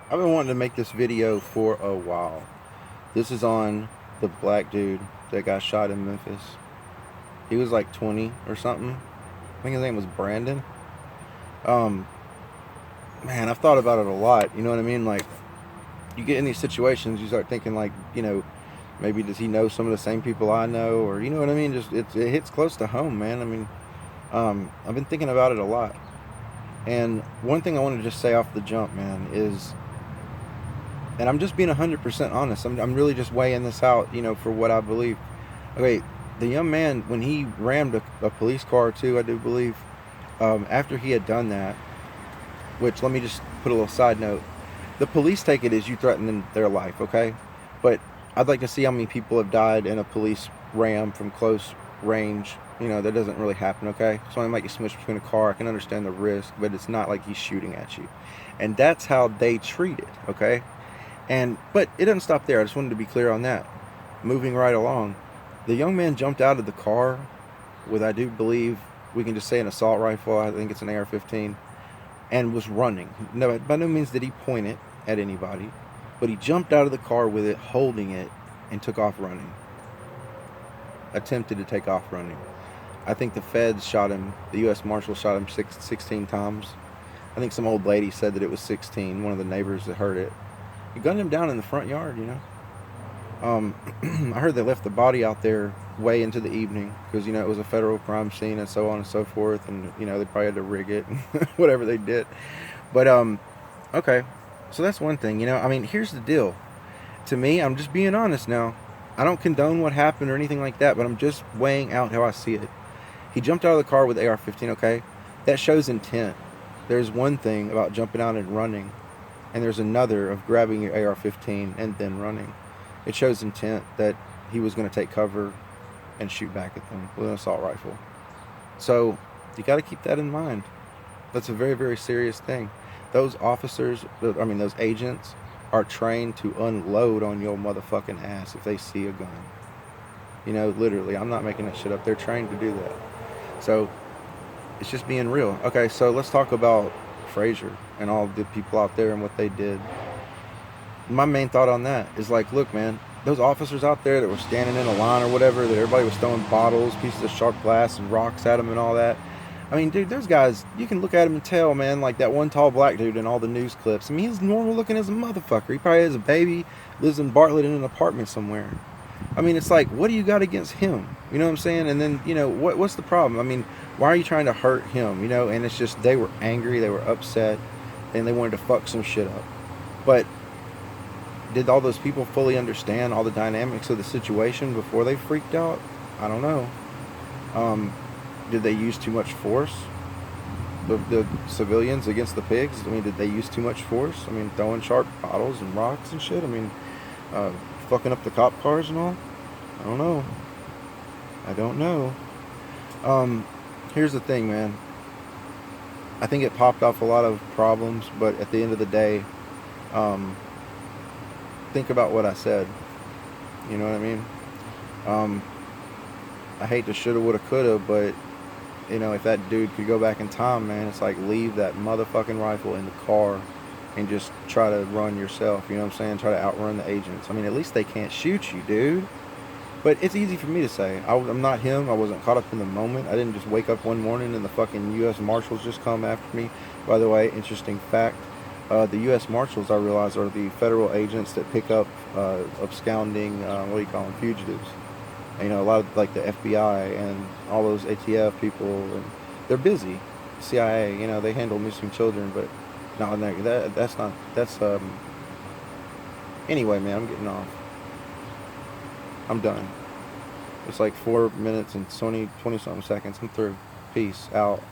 I've been wanting to make this video for a while. This is on the black dude that got shot in Memphis. He was like 20 or something. I think his name was Brandon. Um, Man, I've thought about it a lot. You know what I mean? Like, you get in these situations, you start thinking like, maybe does he know some of the same people I know, or you know what I mean? Just it hits close to home, man. I mean, I've been thinking about it a lot. And one thing I want to just say off the jump, man, is, and I'm just being 100% honest. I'm really just weighing this out, for what I believe. Okay, the young man, when he rammed a police car too, I do believe, after he had done that, which let me just put a little side note. The police take it as you threatening their life, okay? But I'd like to see how many people have died in a police ram from close range. That doesn't really happen, okay? So I might get smushed between a car. I can understand the risk, but it's not like he's shooting at you. And that's how they treat it, okay? But it doesn't stop there. I just wanted to be clear on that. Moving right along, the young man jumped out of the car with, I do believe, we can just say an assault rifle. I think it's an AR-15, and was running. No, by no means did he point it at anybody, but he jumped out of the car with it, holding it, and took off running. Attempted to take off running. I think the feds shot him. The U.S. marshal shot him 16 times. I think some old lady said that it was 16. One of the neighbors that heard it. He gunned him down in the front yard. I heard they left the body out there way into the evening because it was a federal crime scene and so on and so forth, and they probably had to rig it, whatever they did. But okay, so that's one thing. I mean, here's the deal. To me, I'm just being honest now. I don't condone what happened or anything like that, but I'm just weighing out how I see it. He jumped out of the car with AR-15. Okay, that shows intent. There's one thing about jumping out and running, and there's another of grabbing your AR-15 and then running. It shows intent that he was going to take cover and shoot back at them with an assault rifle. So you got to keep that in mind. That's a very, very serious thing. Those officers, those agents, are trained to unload on your motherfucking ass if they see a gun. Literally, I'm not making that shit up. They're trained to do that. So it's just being real. Okay, so let's talk about Frasier and all the people out there and what they did. My main thought on that is like, look, man, those officers out there that were standing in a line or whatever, that everybody was throwing bottles, pieces of sharp glass, and rocks at them and all that. I mean, dude, those guys, you can look at them and tell, man, like that one tall black dude in all the news clips. I mean, he's normal looking as a motherfucker. He probably has a baby, lives in Bartlett in an apartment somewhere. I mean, it's like, what do you got against him? You know what I'm saying? And then, what's the problem? I mean, why are you trying to hurt him? And it's just, they were angry, they were upset, and they wanted to fuck some shit up. But did all those people fully understand all the dynamics of the situation before they freaked out? I don't know. Did they use too much force? The civilians against the pigs? I mean, did they use too much force? I mean, throwing sharp bottles and rocks and shit? I mean, fucking up the cop cars and all? I don't know. I don't know. Here's the thing, man. I think it popped off a lot of problems, but at the end of the day, think about what I said. You know what I mean? I hate to shoulda, woulda, coulda, but if that dude could go back in time, man, it's like leave that motherfucking rifle in the car and just try to run yourself. You know what I'm saying? Try to outrun the agents. I mean, at least they can't shoot you, dude. But it's easy for me to say. I'm not him. I wasn't caught up in the moment. I didn't just wake up one morning and the fucking U.S. Marshals just come after me. By the way, interesting fact. The U.S. Marshals, I realize, are the federal agents that pick up absconding, fugitives. And, a lot of, like, the FBI and all those ATF people, and they're busy. CIA, they handle missing children, but no, that's not, anyway, man, I'm getting off. I'm done. It's like 4 minutes and 20 something seconds. I'm through. Peace out.